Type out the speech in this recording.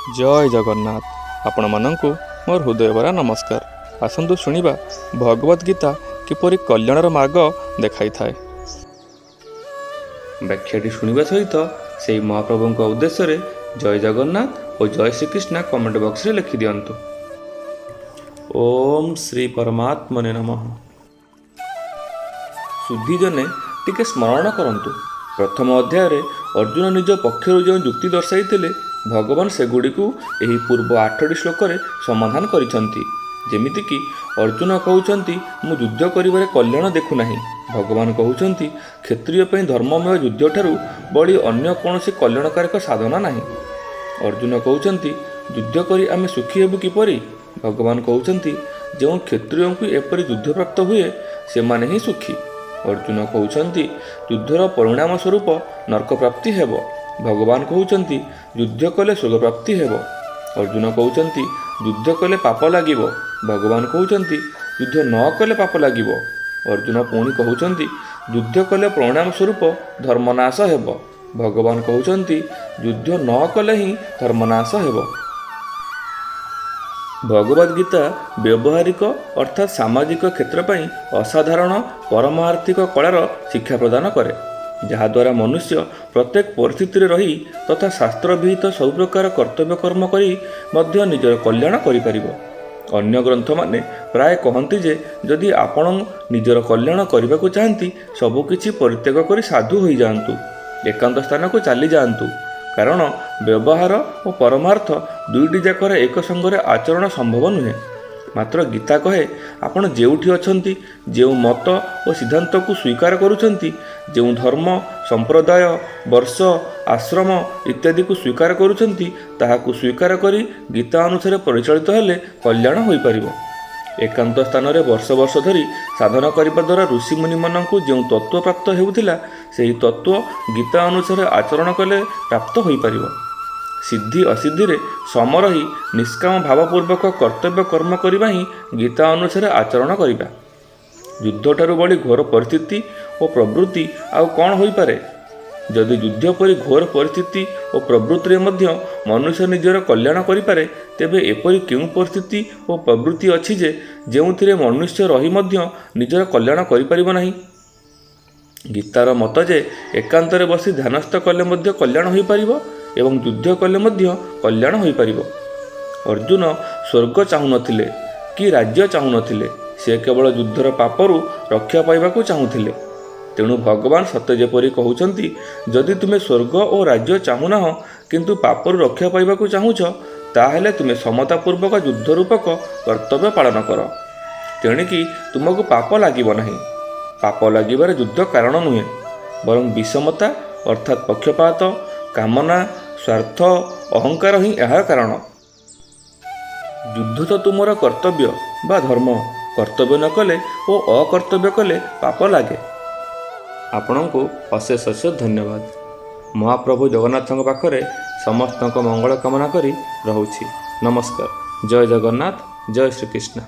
जय जगन्नाथ। आपण मानंकु मोर हृदय भरा नमस्कार। आसंतु शुणिबा भगवत गीता किपरि कल्याणर मार्ग देखाई थाए। व्याख्याटी शुणिबा सहित से महाप्रभु उद्देश्य रे जय जगन्नाथ और जय श्रीकृष्ण कमेंट बॉक्स रे लिखि दियंतु। ओम श्री परमात्मने नमः। सुधीजने टिके स्मरण करंतु। प्रथम अध्याय रे अर्जुन निज पक्षर जो युक्ति दर्शाई भगवान सेगुड़िकु एही पूर्व 8टी श्लोक रे समाधान करिसंती। जेमितिकी अर्जुन कहउचंती मु युद्ध करिबारे कल्याण देखु नाही। भगवान कहउचंती क्षत्रिय पई धर्ममय युद्ध ठारू बड़ी अन्य कोनोसी कल्याणकारक साधना नाही। अर्जुन कहउचंती युद्ध करी आमे सुखी हेबु किपरि। भगवान कहउचंती जो क्षत्रियों को एपरि युद्ध प्राप्त हुए से माने ही सुखी। अर्जुन कहउचंती युद्धर परिणाम स्वरूप नरक प्राप्ति हेबो। भगवान कहउचंती युद्ध कले स्वर्ग प्राप्ति हेबो। अर्जुन कहउचंती युद्ध कले पाप लागिबो। भगवान कहउचंती युद्ध न कले पाप लागिबो। अर्जुन पुणी कहउचंती युद्ध कले परिणाम स्वरूप धर्मनाश हेबो। भगवान कहउचंती युद्ध न कले ही धर्मनाश हेबो। भगवद गीता व्यवहारिक अर्थात सामाजिक क्षेत्र पर असाधारण परमार्थिक कलार शिक्षा प्रदान करे, जहाद्वारा मनुष्य प्रत्येक परिस्थिति रही तथा शास्त्र विहित सब प्रकार कर्तव्य कर्म करी मध्य निजर कल्याण करिपारिबो। अन्य ग्रंथ माने प्राय कहती जे जदि आपण निजर कल्याण करने को चाहती सबकिछि परित्याग करी साधु हो जातु, एकांत स्थान को चली जातु। कारण व्यवहार और परमार्थ दुईटी जाकर एक संगरे आचरण संभव नुहे। मात्र गीता कहे आपण जेउठी अछंती, जेउ मत और सिद्धांत को स्वीकार करुछंती, जेउ धर्म संप्रदाय वर्ष आश्रम इत्यादि को स्वीकार करुछंती, ताहाकु स्वीकार करी गीता अनुसार परिचालित हेले कल्याण होई परिबो। एकांत स्थान रे वर्ष वर्ष धरी साधन करने द्वारा ऋषि मुनि मानकु जो तत्व प्राप्त हेउथिला सेही तत्व गीता अनुसार आचरण कले प्राप्त होई परिबो। सिद्धि असिद्धि रे सम रही निष्काम भावपूर्वक कर्तव्य कर्म करबा ही गीता अनुसार आचरण करिबा। युद्ध ठारू बड़ी घोर परिस्थिति और प्रवृत्ति आउ कौन होई पारे। जदि युद्ध परि घोर परिस्थिति और प्रवृत्ति रे मध्य मनुष्य निजर कल्याण करिपारे, तेबे एपरि केउ परिस्थिति और प्रवृत्ति अछि जे जेउथिरे मनुष्य रही मध्य निजर कल्याण करिपारिबो नाही। गीतार मत जे एकांतरे बसी ध्यानस्थ कले मध्य कल्याण होई पारिबो एवं युद्ध कले मध्य कल्याण होई पारिबो। अर्जुन स्वर्ग चाहू नथिले कि राज्य चाहू नथिले, से केवल युद्धर पापरू रक्षा पाइबाकू चाहूथिले। तेणु भगवान सत्य जेपरि कहउचंती जदि तुमे स्वर्ग और राज्य चाहूना किंतु पापरू रक्षा पाइबाकू चाहूछ, ताहेले तुमे समतापूर्वक युद्ध रूपक कर्तव्य पालन कर। तेणिकी तुमको पाप लागिब नाही। पाप लागिबार युद्ध कारण नुहे, बरं विषमता अर्थात पक्षपात कामना स्वार्थ अहंकार ही यार कारण। युद्ध तो तुमर कर्तव्य बा धर्म, कर्तव्य न कले और अकर्तव्य कले पाप लागे। आपणको अशेष अशेष धन्यवाद। महाप्रभु जगन्नाथ पाखरे समस्त मंगल कामना करी रहुछि। नमस्कार। जय जगन्नाथ, जय श्रीकृष्ण।